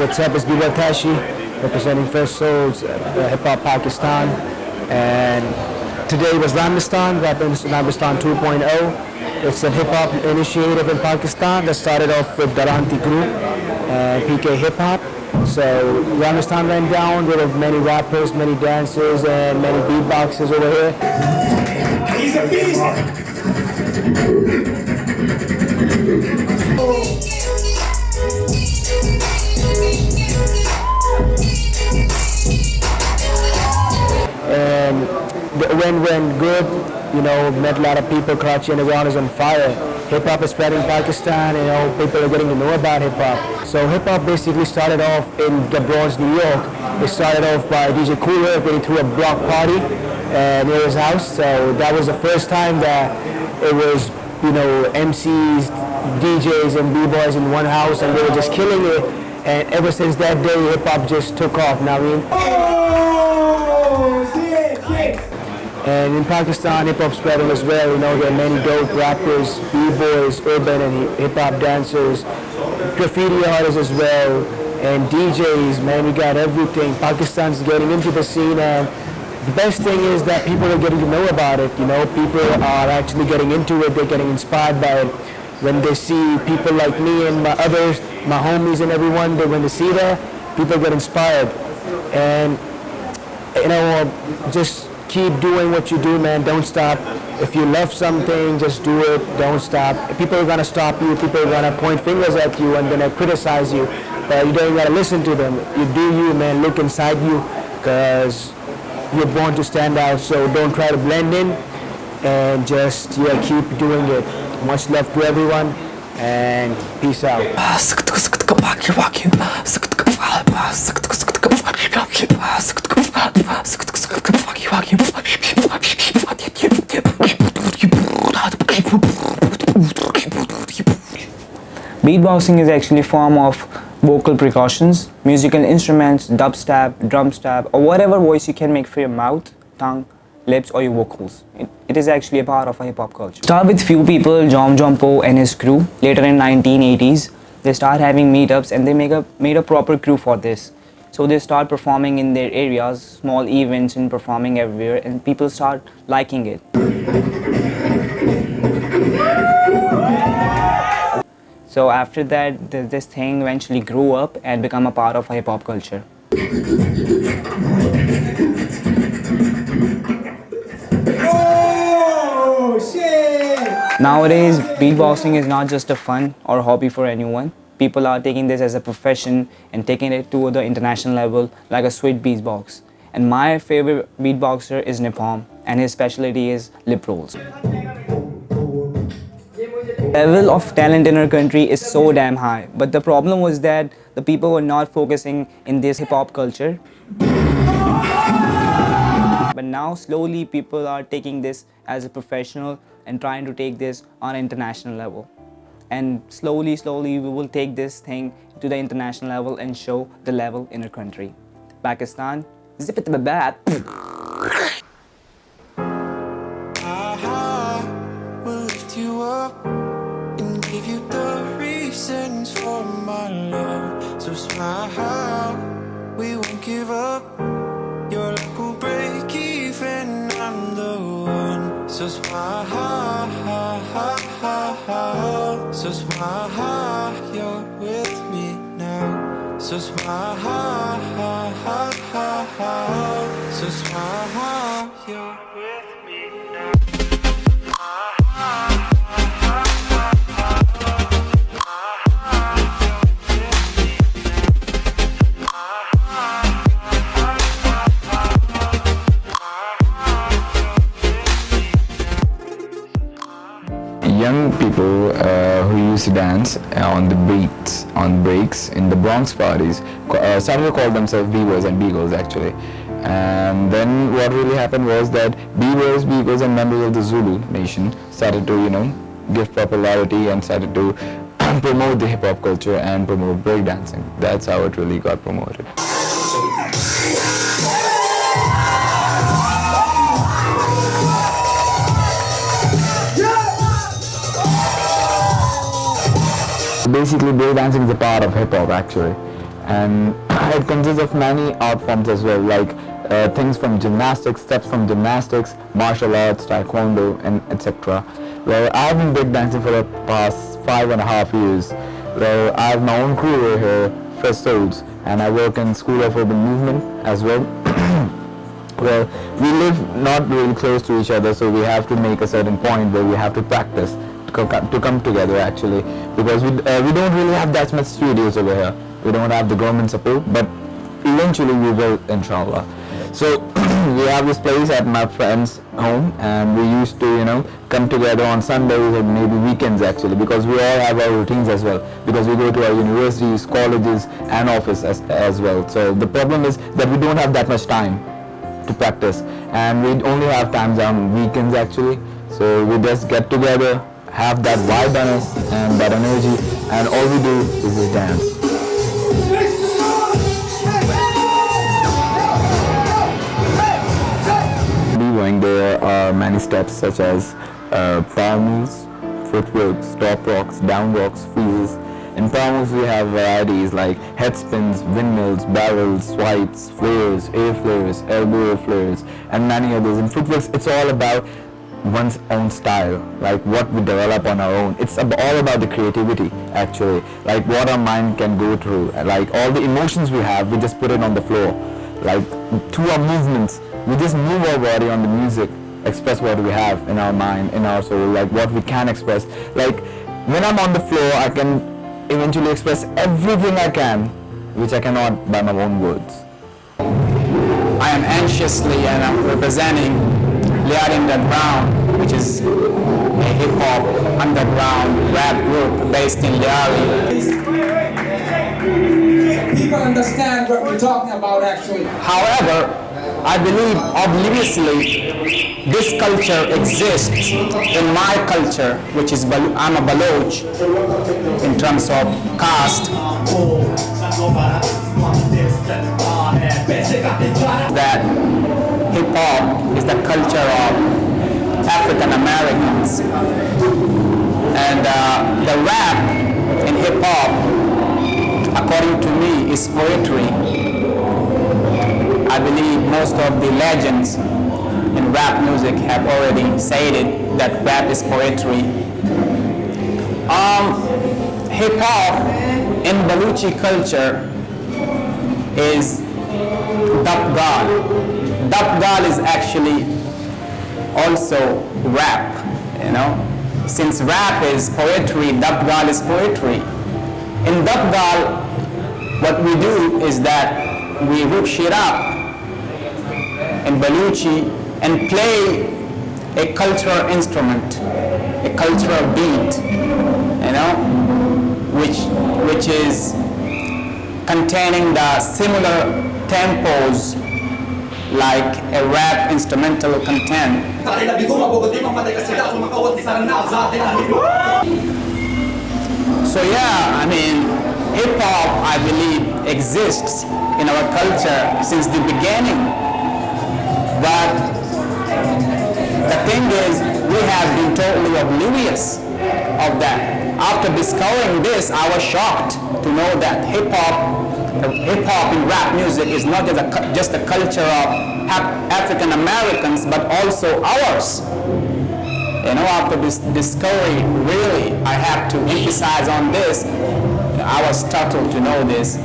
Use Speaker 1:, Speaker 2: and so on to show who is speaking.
Speaker 1: What's up? It's B-Boy Tashi, representing First Souls, Hip-Hop Pakistan. And today was Ramistan, Ramistan 2.0. It's a hip-hop initiative in Pakistan that started off with Garanti Group and PK Hip-Hop. So Ramistan went down with many rappers, many dancers, and many beatboxers over here.
Speaker 2: He's a beast!
Speaker 1: And when good, met a lot of people. Karachi underground is on fire. Hip hop is spreading in Pakistan, people are getting to know about hip hop. So hip hop basically started off in the Bronx, New York. It started off by DJ Cooler getting through a block party near his house. So that was the first time that it was, MCs, DJs, and B-boys in one house, and they were just killing it. And ever since that day, hip hop just took off. Now, and in Pakistan, hip hop spreading as well. There are many dope rappers, b-boys, urban and hip hop dancers, graffiti artists as well, and DJs. Man, we got everything. Pakistan's getting into the scene, and the best thing is that people are getting to know about it. People are actually getting into it. They're getting inspired by it. When they see people like me and my others, my homies and everyone, when they see that, people get inspired. And just keep doing what you do, man. Don't stop. If you love something, just do it. Don't stop. People are gonna stop you. People are gonna point fingers at you and gonna criticize you. But you don't gotta listen to them. You do you, man. Look inside you, cause you're born to stand out. So don't try to blend in, and just keep doing it. Much love to everyone, and peace out.
Speaker 3: Beatboxing is actually a form of vocal percussions, musical instruments, dubstep, drum step, or whatever voice you can make for your mouth, tongue, lips, or your vocals. It is actually a part of a hip-hop culture. Start with few people, Jom Jompo and his crew. Later in 1980s, they start having meetups and they made a proper crew for this. So they start performing in their areas, small events and performing everywhere, and people start liking it. So after that, this thing eventually grew up and become a part of hip hop culture.
Speaker 2: Oh, shit!
Speaker 3: Nowadays, beatboxing is not just a fun or hobby for anyone. People are taking this as a profession and taking it to the international level like a sweet beatbox. And my favorite beatboxer is Hiphop, and his specialty is lip rolls. The level of talent in our country is so damn high, but the problem was that the people were not focusing in this hip-hop culture. But now slowly people are taking this as a professional and trying to take this on an international level. And slowly we will take this thing to the international level and show the level in our country. Pakistan, zip it to the bat.
Speaker 4: We'll lift you up and give you the reasons for my love. So smile, we won't give up. Your luck will break even, I'm the one. So smile, so smile, you're with me now. So smile, so smile, you're with me now.
Speaker 5: Young people who used to dance on the beats, on breaks in the Bronx parties started to call themselves B-boys and B-girls actually. And then what really happened was that B-boys, B-girls and members of the Zulu nation started to, give popularity and started to promote the hip-hop culture and promote breakdancing. That's how it really got promoted. Basically, breakdancing is a part of hip-hop actually, and it consists of many art forms as well, like things from gymnastics, steps from gymnastics, martial arts, taekwondo, and etc. Well, I have been breakdancing for the past 5.5 years. Well, I have my own crew over here, Fresh Souls, and I work in School of Urban Movement as well. Well, we live not really close to each other, so we have to make a certain point where we have to practice to come together actually, because we don't really have that much studios over here. We don't have the government support, but eventually we will, inshallah. So we have this place at my friend's home, and we used to come together on Sundays and maybe weekends actually, because we all have our routines as well, because we go to our universities, colleges and office as well. So the problem is that we don't have that much time to practice, and we only have times on weekends actually. So we just get together, have that vibe on us and that energy, and all we do is just dance. There are many steps such as power moves, footworks, top rocks, down rocks, freezes. In power moves we have varieties like head spins, windmills, barrels, swipes, flares, air flares, elbow air flares, and many others. In footworks it's all about one's own style, like what we develop on our own. It's all about the creativity actually, like what our mind can go through, like all the emotions we have, we just put it on the floor. Like through our movements, we just move our body on the music, express what we have in our mind, in our soul, like what we can express. Like when I'm on the floor, I can eventually express everything I can, which I cannot by my own words.
Speaker 6: I am anxiously and I'm representing Liar Underground, which is a hip-hop underground rap group based in Liari.
Speaker 2: People understand what we're talking about actually.
Speaker 6: However, I believe obviously this culture exists in my culture, which is I'm a Baloch in terms of caste. That hip-hop is the culture of African Americans, and the rap in hip-hop, according to me, is poetry. I believe most of the legends in rap music have already stated that rap is poetry. Hip-hop in Baluchi culture is Dabgal. Dabgal is actually also rap, Since rap is poetry, Dabgal is poetry. In Dabgal, what we do is that we rip shit up in Baluchi and play a cultural instrument, a cultural beat, which is containing the similar tempos like a rap instrumental content. So yeah, hip hop, I believe, exists in our culture since the beginning. But the thing is, we have been totally oblivious of that. After discovering this, I was shocked to know that hip hop in rap music is not just a culture of African Americans, but also ours. After this discovery, really, I have to emphasize on this. I was startled to know this.